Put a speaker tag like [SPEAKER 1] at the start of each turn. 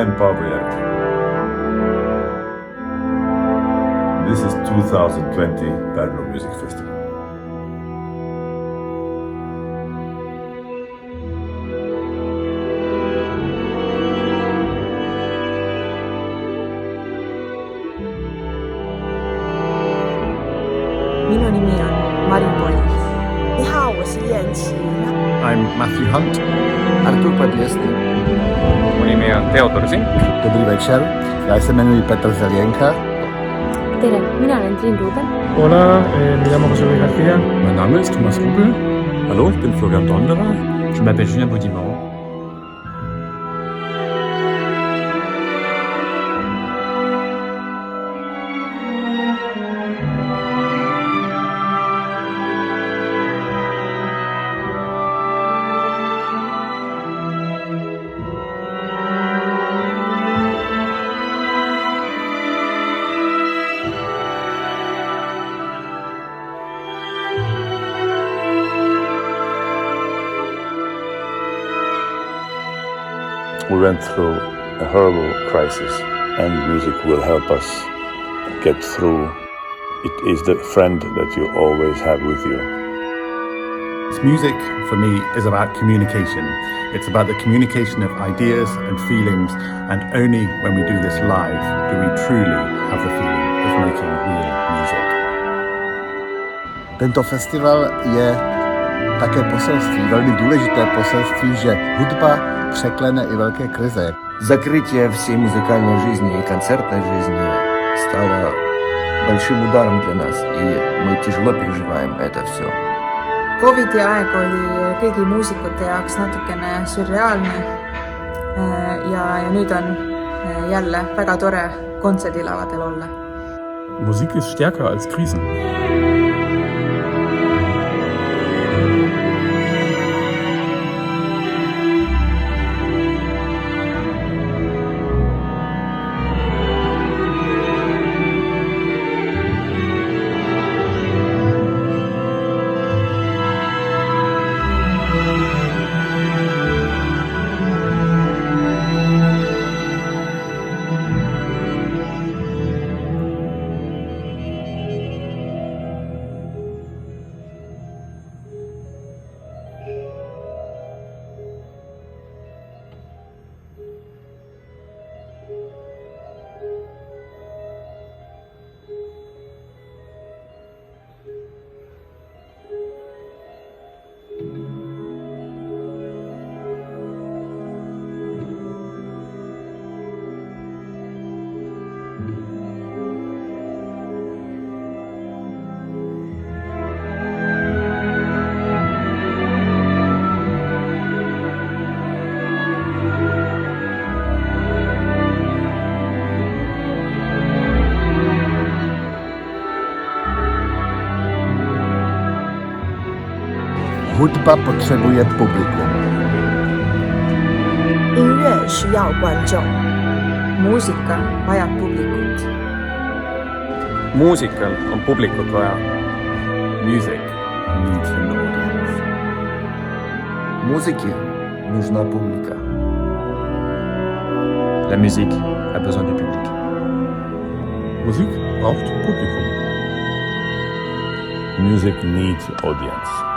[SPEAKER 1] Ben Paavojärvi. This is 2020 Pärnu Music Festival.
[SPEAKER 2] Minu nimi on Marin Polli.
[SPEAKER 3] 你好，我是燕琪。
[SPEAKER 4] I'm Matthew Hunt.
[SPEAKER 5] Artur Podlesny.
[SPEAKER 6] Mu nimi on Teodor Zink.
[SPEAKER 4] Dobrý večer, já se jmenuji Petr Zelienka.
[SPEAKER 7] Tere, mina olen Triin Ruben.
[SPEAKER 8] Hola, me llamo José Luis García.
[SPEAKER 9] Mein Name ist Thomas Rubel. Hallo, ich bin Florian Donderer.
[SPEAKER 6] Je m'appelle Julien Baudimont.
[SPEAKER 1] We went through a horrible crisis, and music will help us get through. It is the friend that you always have with you.
[SPEAKER 4] Music, for me, is about communication. It's about the communication of ideas and feelings, and only when we do this live do we truly have the feeling of making real music.
[SPEAKER 5] Tento festival je také poselství, velmi důležité poselství, že hudba překlene i velké krize.
[SPEAKER 10] Закрытие всей музыкальной жизни и концертной жизни стало большим ударом для нас, и мы тяжело переживаем это все.
[SPEAKER 2] Covidi aeg oli kõigi muusikute jaoks natukene sürreaalne ja nüüd on jälle väga tore kontserdilavadel olla.
[SPEAKER 9] Musik ist stärker als Krisen.
[SPEAKER 5] Hudba potřebuje publikum.
[SPEAKER 3] 音乐需要观众。
[SPEAKER 2] Muusika vajab publikut.
[SPEAKER 6] Muusikal on publikut vaja.
[SPEAKER 4] Music needs an audience.
[SPEAKER 10] Музыке нужна публика.
[SPEAKER 6] La musique a besoin du public.
[SPEAKER 9] Musik braucht Publikum.
[SPEAKER 1] Music needs audience.